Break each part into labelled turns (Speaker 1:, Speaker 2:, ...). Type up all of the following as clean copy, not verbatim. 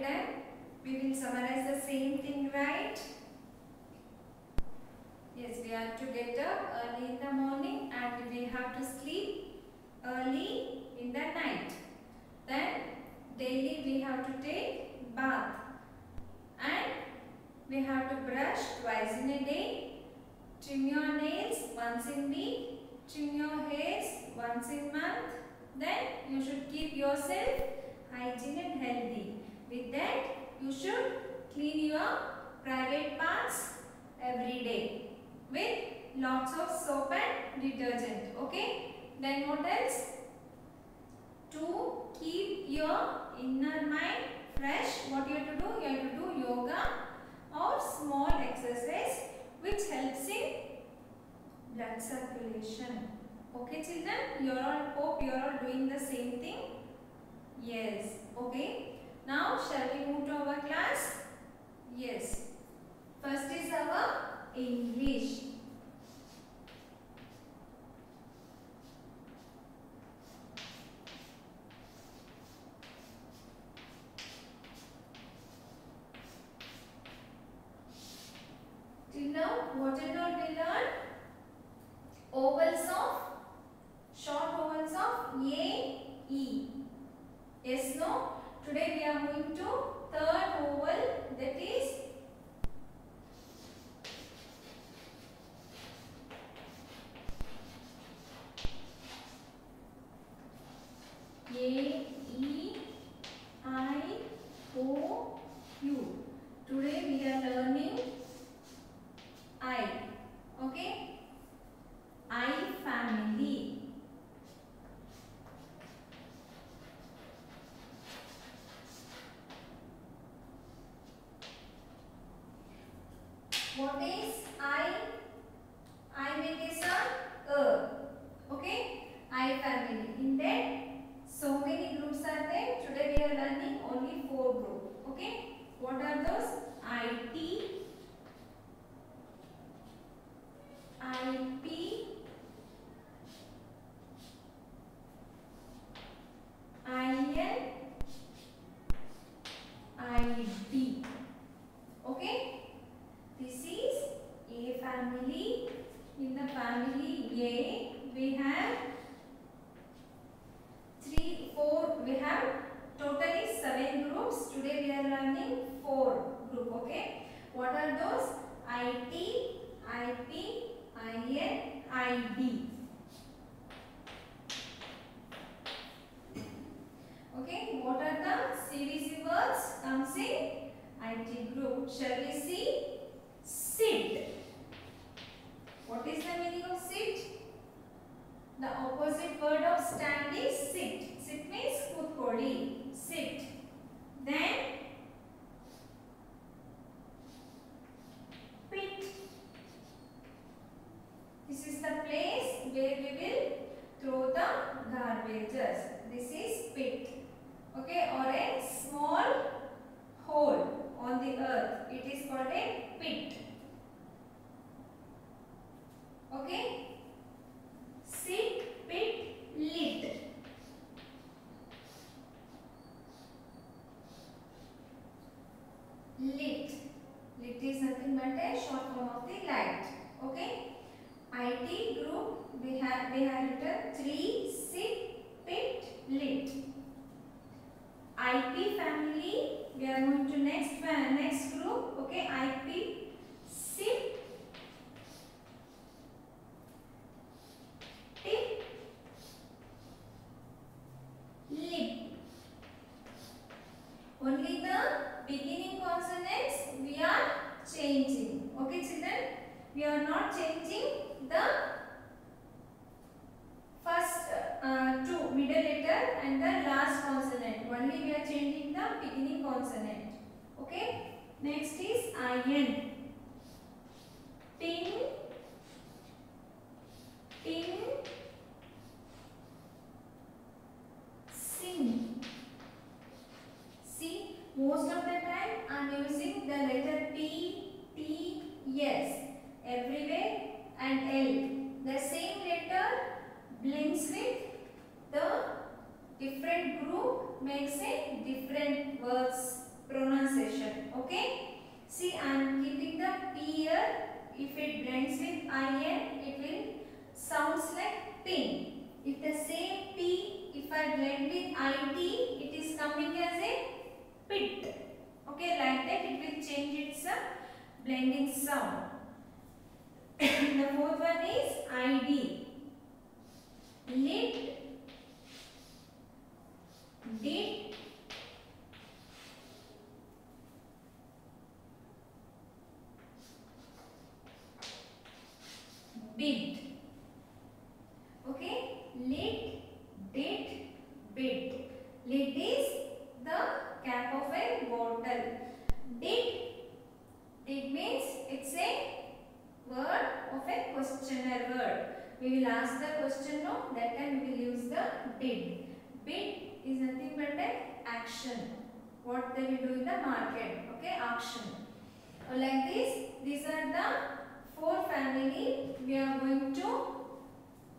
Speaker 1: done. We will summarize the same thing, right? Yes, we have to get up early in the morning and we have to sleep early in the night. Then daily we have to take bath and we have to brush twice in a day, trim your nails once in week, trim your hairs once in month. Then you should keep yourself hygiene and healthy. With that, you should clean your private parts every day with lots of soap and detergent. Okay? Then what else? To keep your inner mind fresh, what you have to do? You have to do yoga or small exercise which helps in blood circulation. Okay children, you all hope you are all doing the same thing. Yes. Okay. Now shall we move to our class? Yes. First is our English. Till now, what did we learn? Ovals of, short ovals of A, E. Yes, no? Today we are going to third oval, that is A, E, I, O, U. Today we are learning I. Okay? I family. What is I? I make a. Okay? I family. In that, so many groups are there. Today we are learning only 4 groups. Okay? What are those? IT, IP, IN, ID. Okay? This is A family. In the family A, we have 3, 4. We have totally 7 groups. Today we are learning 4 group. Okay? What are those? IT, IP, IN, ID. Okay? What are the series words comes in IT group? Shall we see? Sit. What is the meaning of sit? The opposite word of stand is sit. Sit means kutkodi. Sit. Then pit. This is the place where we will throw the garbages. This is pit. Okay, or a small hole on the earth. It is called a pit. Okay. Sit, pit, lit. Lit. Lit is nothing but a short form of the light. Okay. IT group, we have written 3, sit, pit, lit. IP family, we are going to next group. Okay. IP, sit, tip, lip. Only the beginning consonants we are changing. Okay children, we are not changing the first 2 middle letter and the last consonant. Only we are changing the beginning consonant. Okay. Next is IN. Tin, tin, sing. See, most of the time I am using the letter P, T, S everywhere and L. The same letter blinks with the different group makes a different words if it blends with IN, it will sounds like pin. If the same P, if I blend with IT, it is coming as a pit. Okay, like that it will change its blending sound. The fourth one is ID. Lit, did, bid. Okay, lit, did, bid. Lid is the cap of a bottle. Did means it's a word of a questioner word. We will ask the question, no, that time we will use the did. Bid is nothing but an action. What they will do in the market. Okay, auction. Like this, these are the four family we are going to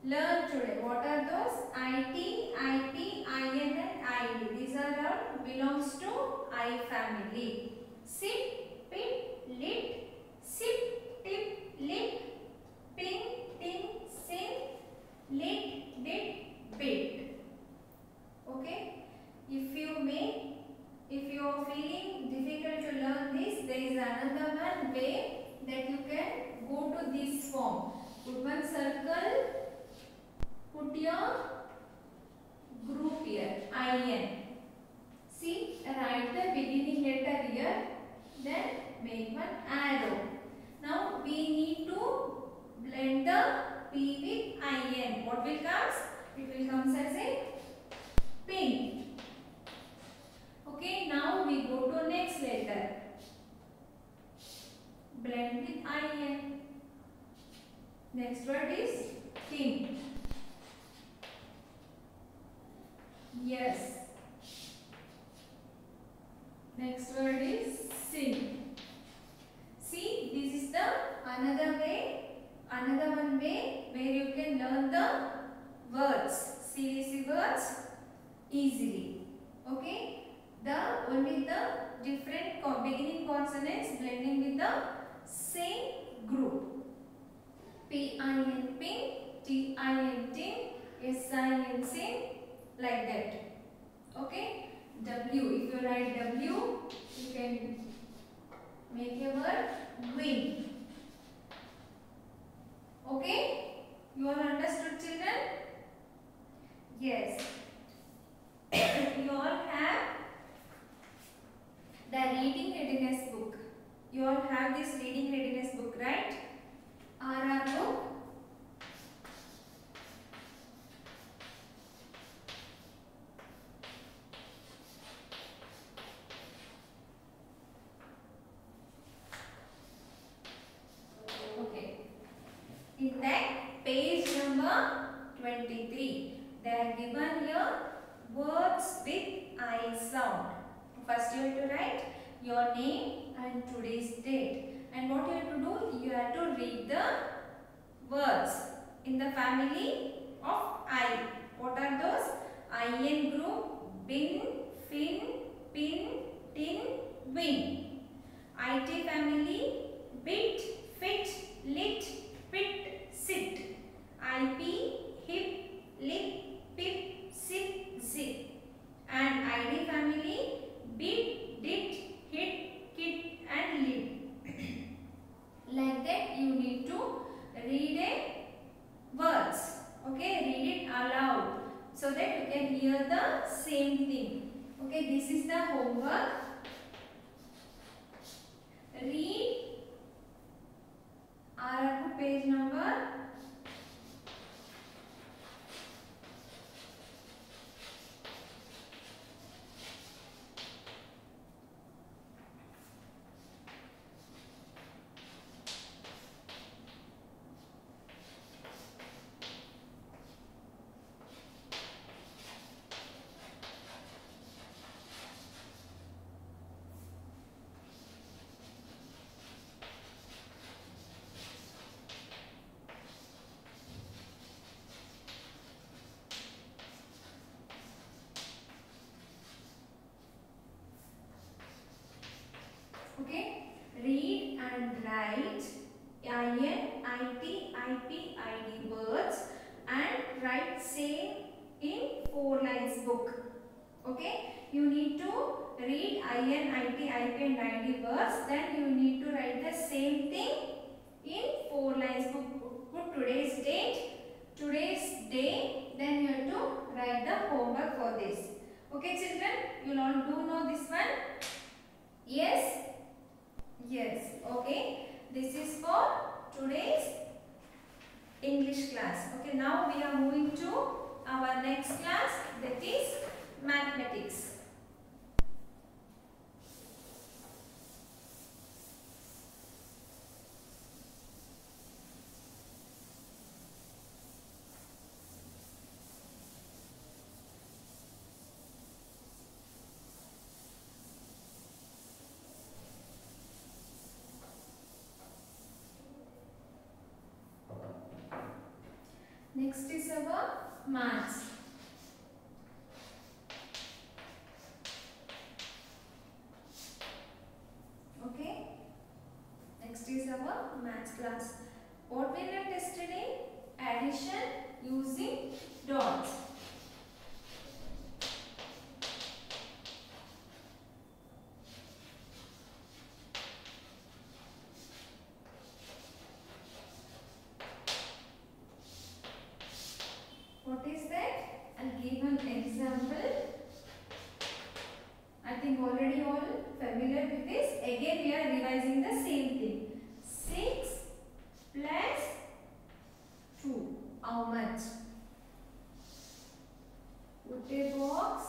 Speaker 1: learn today. What are those? IT, IP, IN and ID. These are all belongs to I family. Sit, pit, lit, sip, tip, lip, pin, tin, sin, lit, did, bid. Okay. If you are feeling difficult to learn this, there is another one way that you can go to this form. Put one circle, put your group here, IN. See, write the beginning letter here, then make one arrow. Now we need to blend the P with IN. What will comes? It will comes as a pin. Okay, now we go to next letter. Blend with IN. Next word is tin. Yes. Next word is sin. See, this is the another one way where you can learn the words, CVC words easily. Okay. Only the different beginning consonants blending with the same group. P-I-N pin, T-I-N tin, S-I-N sin, like that. Okay. W, if you write W, you can make a word win. Okay. You all understood, children? Yes. You all have the reading readiness book. You all have this reading readiness book, right? RR book. Okay. In that page number 23, they are given here words with I sound. First you have to write your name and today's date. And what you have to do? You have to read the words in the family of I. What are those? IN group, bin, fin, pin, tin, win. IT family, bit, fit, lit, pit, sit. IP, hip, lip, pip, sit, zip. And ID family, bit, dit, hit, kit and lid. Like that you need to read a words. Okay, read it aloud so that you can hear the same thing. Okay, this is the homework. Read RR page number 'Okay? Read and write IN, IT, IP, ID words and write same in 4 lines book. Okay, you need to read IN, IT, IP and ID words, then you need to write the same thing in 4 lines book. Put today's date, today's day, then you have to write the homework for this. Okay children, you all do know this one? Yes? Yes. Okay, this is for today's English class. Okay, now we are moving to our next class, that is mathematics. Next is our maths. Okay. Next is our maths class. What we learned yesterday? Addition using dots. What is that? I'll give an example. I think already all familiar with this. Again we are revising the same thing. 6 plus 2. How much? Put a box.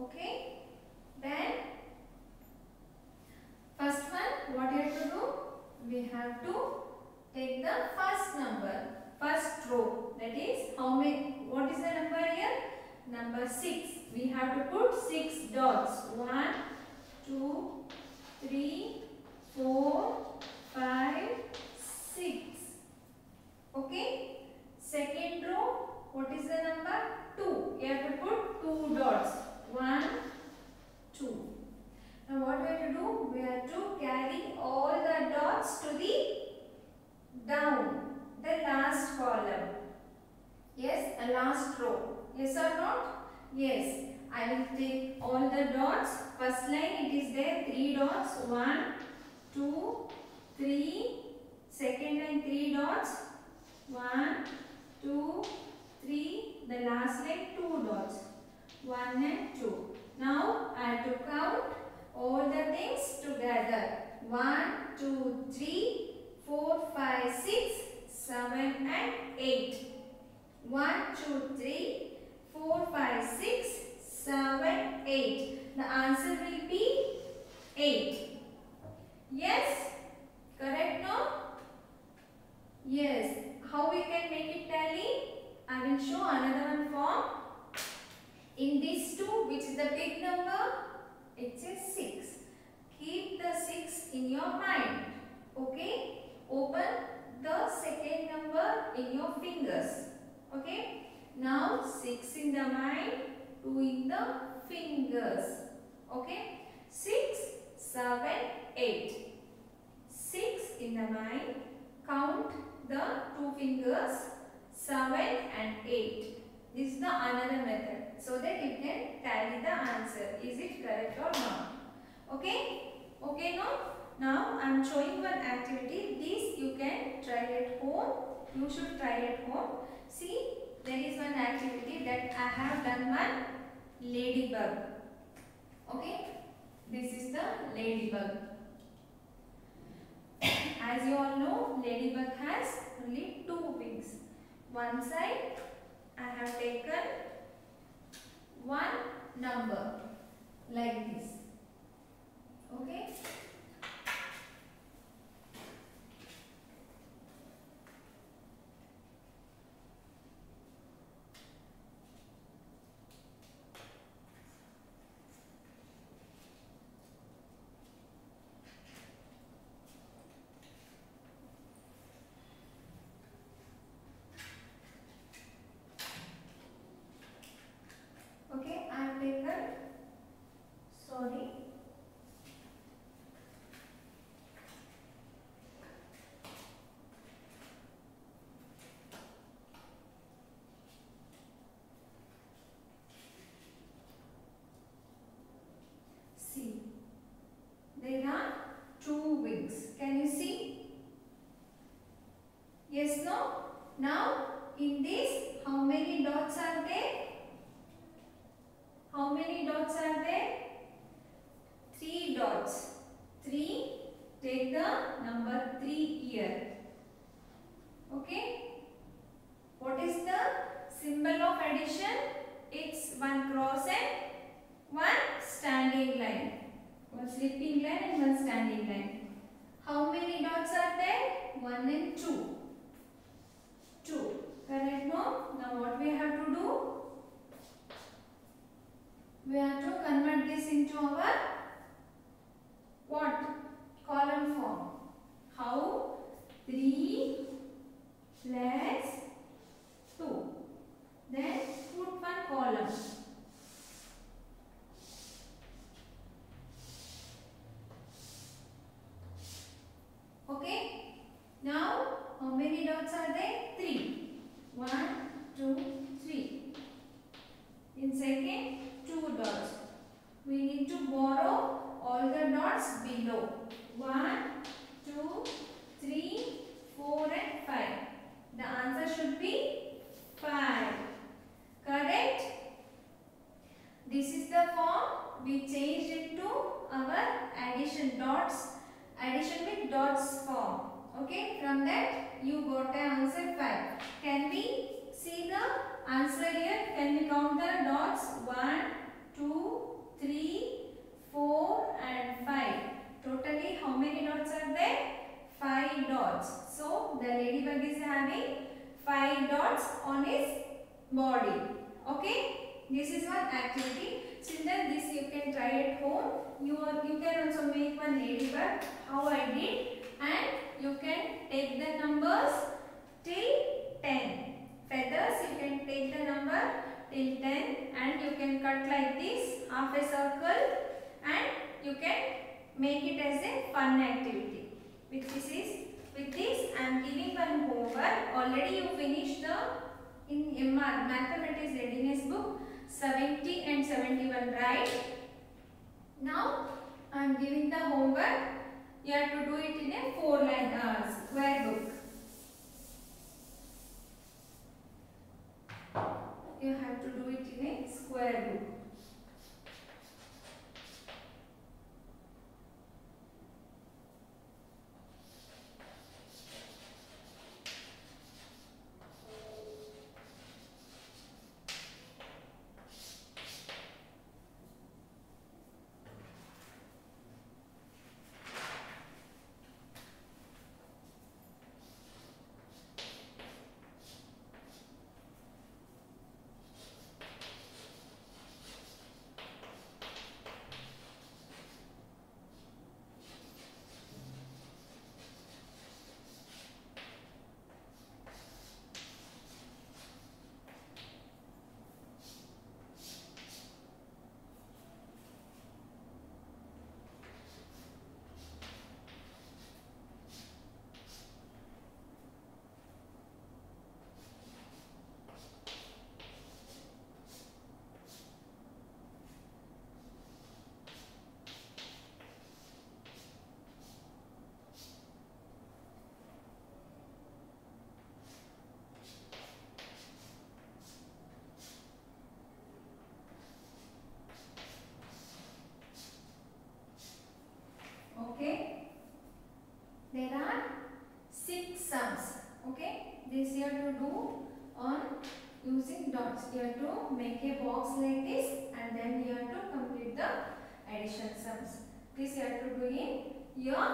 Speaker 1: Okay. Then first one, what you have to do? We have to take the first number, first row. That is how many? What is the number here? Number 6. We have to put 6 dots. 1, 2, 3, 4, 5, 6. Okay. Second row, what is the number? 2. You have to put 2 dots. 1, 2. Now what we have to do? We have to carry all the dots to the down, the last column. Yes, a last row. Yes or not? Yes. I will take all the dots. First line it is there 3 dots. 1, 2, 3. Second line 3 dots. 1, 2, 3. The last line 2 dots. 1 and 2. Now I have to count all the things together. 1, 2, 3, 4, 5, 6, 7 and 8. 1, 2, 3, 4, 5, 6, 7, 8. The answer will be 8. Yes? Correct no? Yes. How we can make it tally? I will show another one form. In these two, which is the big number? It says 6. Keep the 6 in your mind. Okay? Open the second number in your fingers. Okay? Now 6 in the mind, 2 in the fingers. Okay? 6, 7, 8. 6 in the mind. Count the 2 fingers. 7 and 8. This is the another method, so that you can tally the answer. Is it correct or not? Okay? Okay, no? Now I am showing one activity. This you can try at home. You should try at home. See, there is one activity that I have done one ladybug. Okay? This is the ladybug. As you all know, ladybug has only 2 wings. One side I have taken one number like this. Okay? Yes, no? Now, in this, how many dots are there? How many dots are there? 3 dots. 3. Take the number 3 here. Okay? What is the symbol of addition? It's one cross and one standing line. One sleeping line and one standing line. How many dots are there? 1 and 2. 2. Correct, no? Now what we have to do? We have to convert this into our what? Column form. How? 3 plus 2. Then put one column. Okay. Now, how many dots are there? 3. 1, 2, 3. In second, 2 dots. We need to borrow all the dots below. 1, 2, 3, 4 and 5. The answer should be 5. Correct? This is the form we changed it to our addition dots. Addition with dots form. Okay, from that you got an answer 5. Can we see the answer here? Can we count the dots? 1, 2, 3, 4 and 5. Totally how many dots are there? 5 dots. So the ladybug is having 5 dots on its body. Okay, this is one activity. Children, this you can try at home. You can also make one ladybug how I did, and you can take the numbers till 10. Feathers you can take the number till 10 and you can cut like this half a circle and you can make it as a fun activity. With this I am giving one homework. Already you finished the in mathematics readiness book 70 and 71, right? Now I am giving the homework. You have to do it in a 4-line square book. You have to do it in a square book. Okay, there are 6 sums. Okay, this you have to do on using dots. You have to make a box like this and then you have to complete the addition sums. This you have to do in your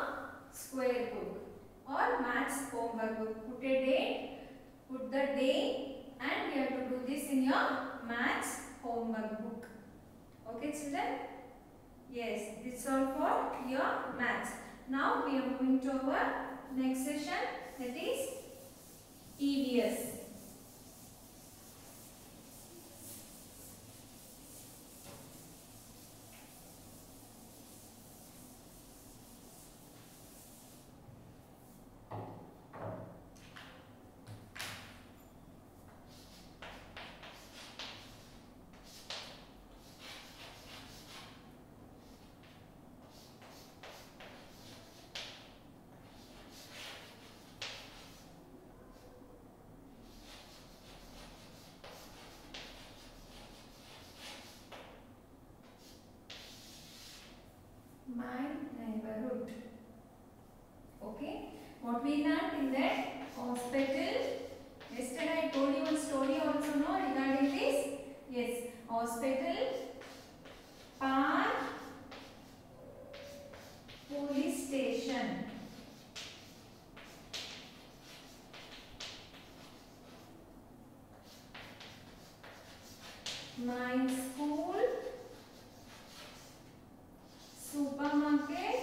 Speaker 1: square book or maths homework book. Put a date, put the day, and you have to do this in your maths homework book. Okay, children? Yes, this is all for your maths. Now we are moving to our next session, that is EVS. we learned in that hospital? Yesterday I told you one story also, no, regarding this. Yes, hospital, park, police station. My school, supermarket,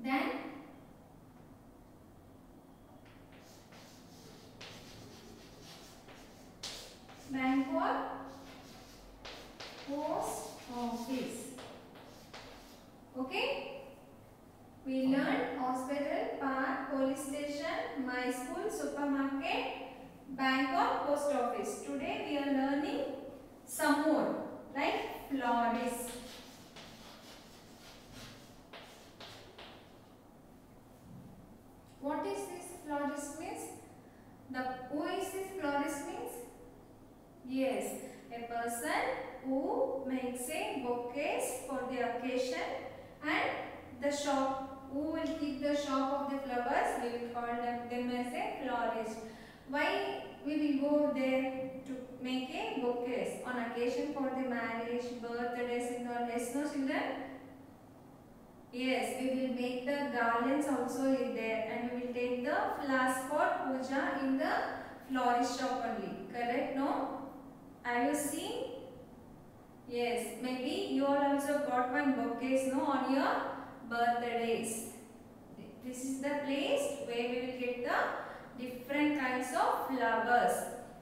Speaker 1: then bank or post office. Okay? We learned hospital, park, police station, my school, supermarket, bank or post office. Today we are learning some more, like florist. What is this florist means? Who is this florist means? Yes, a person who makes a bouquets for the occasion, and the shop who will keep the shop of the flowers, we will call them as a florist. Why we will go there to make a bouquets on occasion for the marriage, birthdays and all? Yes, no children? Yes, we will make the garlands also in there, and we will take the flowers for puja in the florist shop only. Correct? No? Have you seen? Yes, maybe you all also got one bouquets, no, on your birthdays. This is the place where we will get the different kinds of flowers,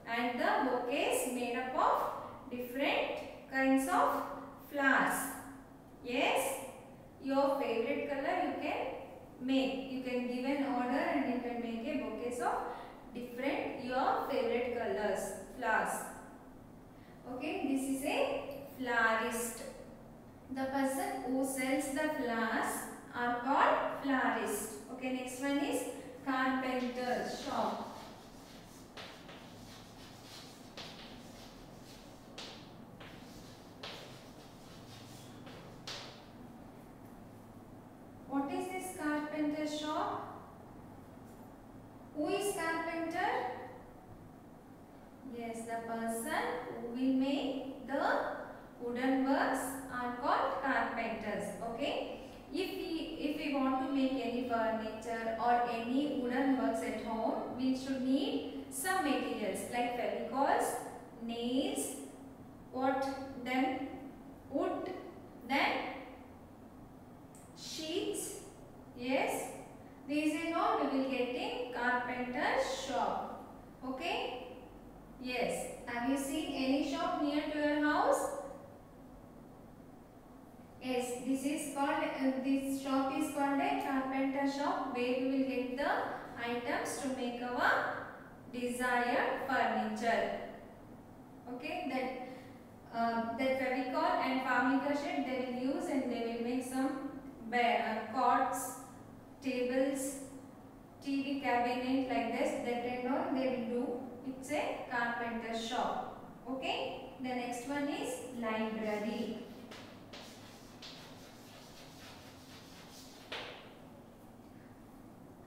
Speaker 1: and the bouquets made up of different kinds of flowers. Yes, your favorite color you can make. You can give an order and you can make a bouquets of different your favorite colors, flowers. Okay, this is a florist. The person who sells the flowers are called florist. Okay, next one is carpenter shop. What is this carpenter shop? Who is carpenter? Yes, the person who will make the wooden works are called carpenters. Okay. If we want to make any furniture or any wooden works at home, we should need some materials like fevicols, nails, then wood, then sheets. Yes, these are all we will get in carpenter shop. Okay. Yes. Have you seen any shop near to your house? Yes. This shop is called a carpenter shop, where we will get the items to make our desired furniture. Okay. That fevicol and Farmica sheet they will use, and they will make some cots, tables, TV cabinet like this. That and all they will do. It's a carpenter shop. Okay. The next one is library.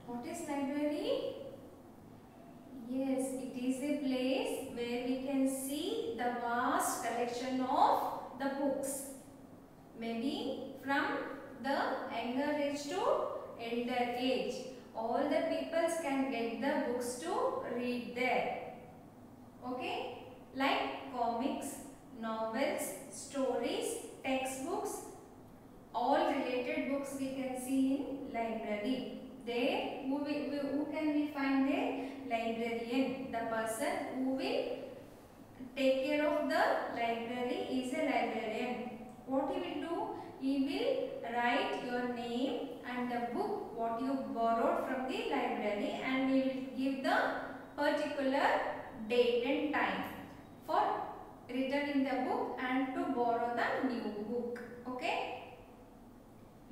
Speaker 1: What is library? Yes, it is a place where we can see the vast collection of the books. Maybe from the younger age to elder age. All the peoples can get the books to read there. Okay, like comics, novels, stories, textbooks, all related books we can see in library. There, who can we find there? Librarian. The person who will take care of the library is a librarian. What he will do? He will write your name and the book what you borrowed from the library, and he will give the particular date and time for returning the book and to borrow the new book. Okay?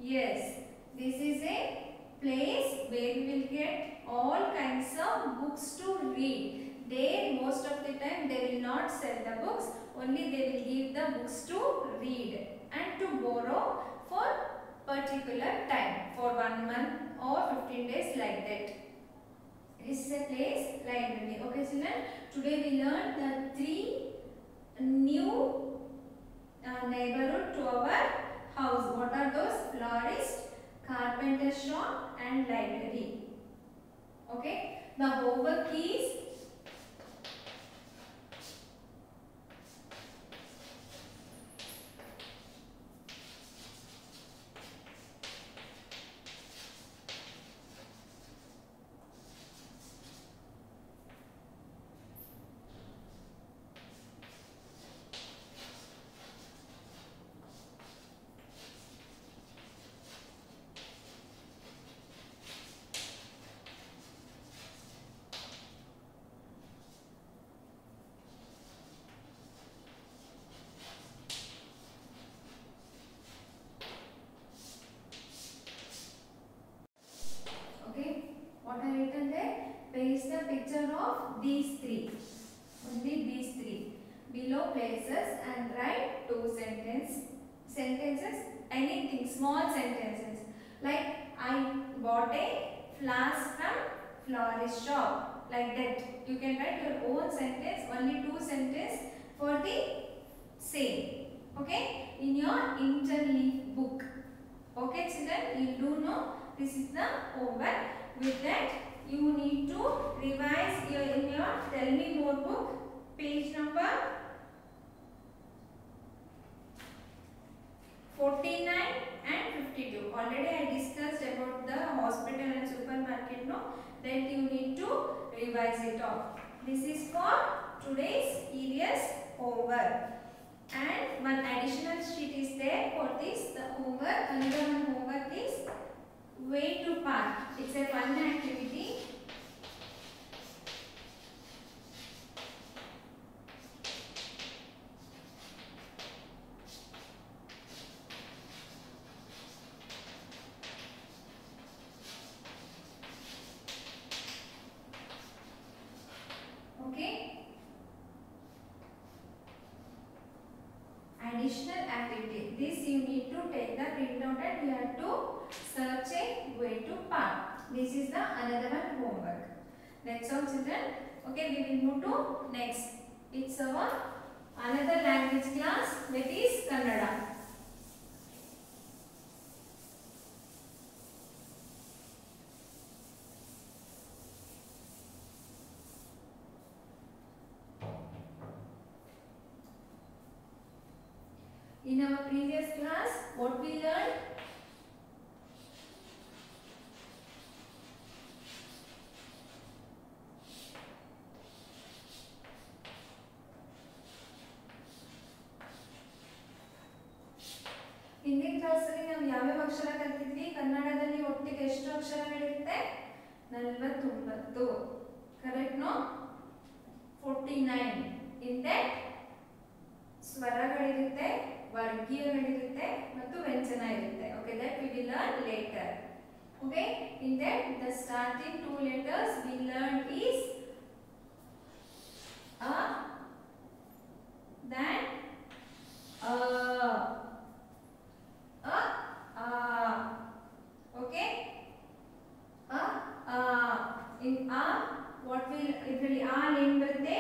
Speaker 1: Yes, this is a place where we will get all kinds of books to read. There most of the time they will not sell the books, only they will give the books to read. and to borrow for particular time, for 1 month or 15 days, like that. This is a place library. Okay children, today we learned the 3 new neighborhood to our house. What are those? Florist, carpenter shop and library. Okay, the homework is what I written there? Paste the picture of these 3. Only these 3. Below places and write 2 sentences. Anything, small sentences. Like I bought a flask from florist shop. Like that. You can write your own sentence. Only 2 sentences for the same. Okay? In your interleaf book. Okay children, you do know this is the homework. With that, you need to revise in your Tell Me More book, page number 49 and 52. Already I discussed about the hospital and supermarket, no? That you need to revise it off. This is for today's EVS homework. And one additional sheet is there for this. The homework, another one homework is way to park. It's a fun activity. Okay. Additional activity. This you need to take the printout and you have to search a way to park. This is the another one homework. That's all children. Okay, we will move to next. It's our another language class, that is Kannada. In our previous class, what we learned? ಹಿಂದಿನ ಕ್ಲಾಸಲ್ಲಿ ನಾವು ಯಾವ್ಯಾವ ಅಕ್ಷರ ಕಲಿತಿದ್ವಿ? ಕನ್ನಡದಲ್ಲಿ ಒಟ್ಟಿಗೆ ಎಷ್ಟು ಅಕ್ಷರಗಳಿರುತ್ತೆ? 49. Correct no? 49. In that ಸ್ವರಗಳಿರುತ್ತೆ, ವರ್ಗೀಯಗಳಿರುತ್ತೆ ಮತ್ತು ವ್ಯಂಜನ ಇರುತ್ತೆ. Okay, that we will learn later. Okay, in that the starting 2 letters we learned is a, then okay, in a what will it will name ಬರುತ್ತೆ?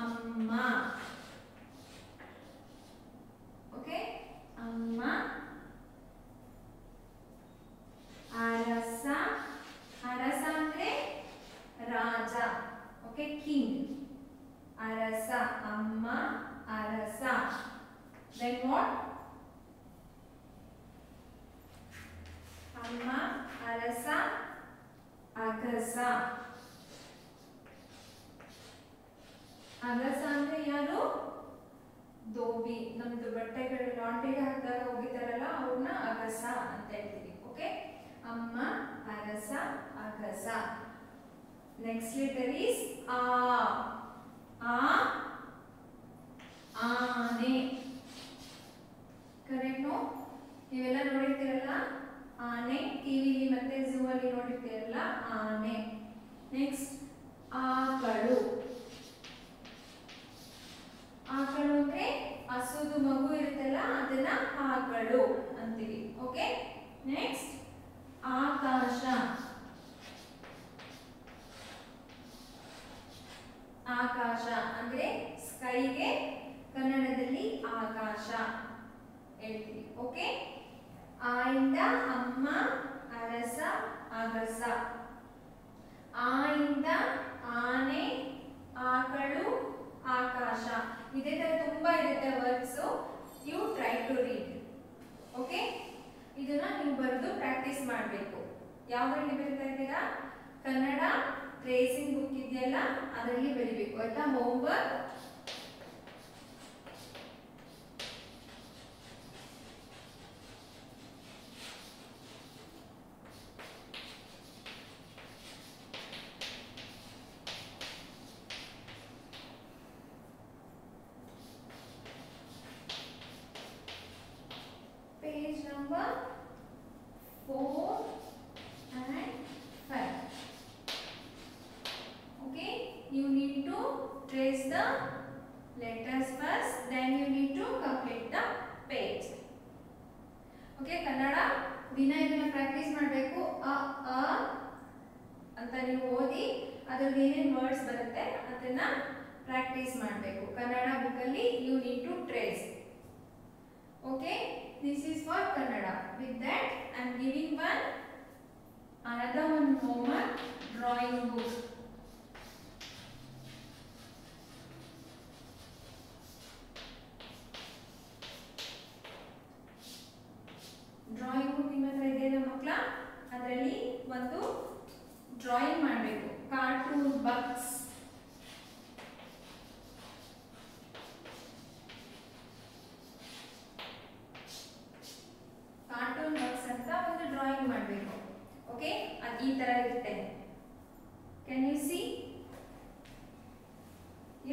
Speaker 1: ಅಮ್ಮ. Okay, amma. Arasa. Arasa andre raja. Okay, king. Arasa, amma, arasa. Then what? Amma, arasa, agasa. Agasa andre yaru? Dhobi. ನಮ್ದು ಬಟ್ಟೆಗಳು ಲಾಂಡ್ರಿಗೆ ಹಾಕಿದಾಗ ಹೋಗಿತಾರಲ್ಲ ಅವ್ರನ್ನ ಅಗಸ ಅಂತ ಹೇಳ್ತೀವಿ. Okay, ಅಮ್ಮ, ಅರಸ, ಅಗಸ. ನೆಕ್ಸ್ಟ್ ಲೆಟರ್ ಈಸ್ ಆ. ಆನೆ. Correct no? ನೀವೆಲ್ಲ ನೋಡಿರ್ತೀರಲ್ಲ ಆನೆ, ಟಿವಿಲಿ ಮತ್ತೆ ಝೂ ಅಲ್ಲಿ ನೋಡಿರ್ತೀರಲ್ಲ ಆನೆ. ನೆಕ್ಸ್ಟ್ ಆಕಳು. ಆಕಳು ಅಂದ್ರೆ ಹಸುದು ಮಗು ಇರುತ್ತಲ್ಲ ಅದನ್ನ ಆಕಳು ಅಂತೀವಿ. ಓಕೆ, ನೆಕ್ಸ್ಟ್ ಆಕಾಶ. ಆಕಾಶ ಅಂದ್ರೆ ಸ್ಕೈಗೆ ಕನ್ನಡದಲ್ಲಿ ಆಕಾಶ ಹೇಳ್ತೀವಿ. ಓಕೆ, ಆ ಇಂದ ಅಮ್ಮ, ಅರಸ, ಅಗಸ. ಆ ಇಂದ ಆನೆ, ಆಕಳು, ಆಕಾಶ. ಇದೇ ತರ ತುಂಬಾ ಇರುತ್ತೆ words. You try to read. Okay, ಇದನ್ನ ನೀವು ಬರೆದು ಪ್ರಾಕ್ಟೀಸ್ ಮಾಡಬೇಕು. ಯಾವ್ದ್ರಲ್ಲಿ ಬರೀತಾ ಇದ್ದೀರಾ? ಕನ್ನಡ ಟ್ರೇಸಿಂಗ್ ಬುಕ್ ಇದೆಯಲ್ಲ ಅದರಲ್ಲಿ ಬರೀಬೇಕು ಆಯ್ತಾ. Homework page number 4 and 5. Okay, you need to trace the letters first, then you need to complete the page. Okay, Kannada ದಿನ ಇದನ್ನ ಪ್ರಾಕ್ಟೀಸ್ ಮಾಡಬೇಕು. ಅ ಅ ಅಂತ ನೀವು ಓದಿ ಅದರಲ್ಲಿ ಏನೇನು ವರ್ಡ್ಸ್ ಬರುತ್ತೆ ಅದನ್ನ ಪ್ರಾಕ್ಟೀಸ್ ಮಾಡಬೇಕು. ಕನ್ನಡ ಬುಕ್ ಅಲ್ಲಿ you need to trace. Okay, this is for Kannada. With that, I am giving another one homework, drawing book. Drawing book ನಿಮ್ಮ ಹತ್ರ ಇದೆಯಲ್ಲ ಮಕ್ಕಳ, ಅದರಲ್ಲಿ ಒಂದು ಡ್ರಾಯಿಂಗ್ ಮಾಡಬೇಕು. Cartoon bucks. ಕಾರ್ಟೂನ್ ಬಾಕ್ಸ್ ಅಂತ ಒಂದು ಡ್ರಾಯಿಂಗ್ ಮಾಡಬೇಕು. ಓಕೆ, ಅದು ಈ ತರ ಇರುತ್ತೆ. Can you see?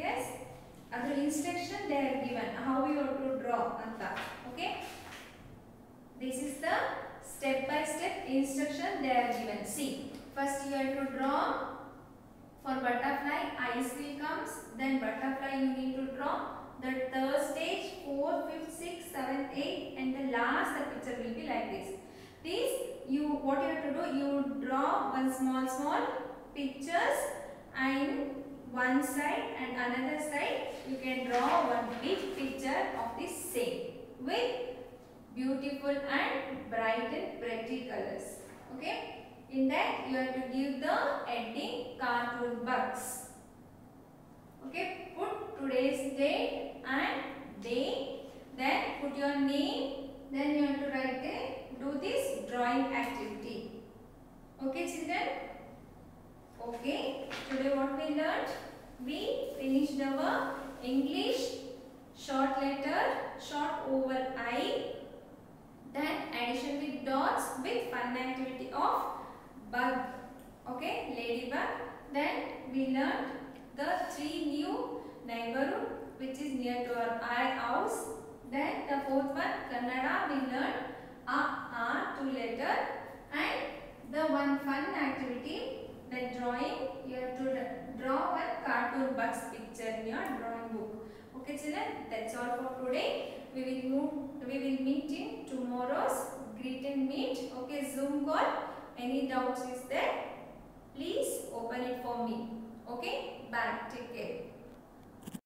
Speaker 1: ಎಸ್, ಅದರ instruction they are given how you have to draw ಅಂತ. Okay, this is the step by step instruction they are given. See, first you have to draw. For butterfly, eyes will comes, then butterfly you need to draw. The third stage, 4th, 5th, 6th, 7th, 8th, and the last the picture will be like this. This you what you have to do, you draw one small pictures, and one side and another side you can draw one big picture of the same with beautiful and bright and pretty colors. Okay, in that you have to give the heading cartoon bugs. Okay, put today's date and day, then put your name, then you have to write do this drawing activity. Okay children? Okay, today what we learned? We finished our English short letter, short over I, then addition with dots with fun activity of bug. Okay, ladybug. Then we learned the 3 new neighborhood which is near to our house. Then the 4th one, Kannada, we learned a 2 letter, and the one fun activity, the drawing, you have to draw one cartoon bugs picture in your drawing book. Okay children, that's all for today. We will meet in tomorrow's greet and meet. Okay, Zoom call. Any doubts is there, please open it for me. Okay, bye, take care.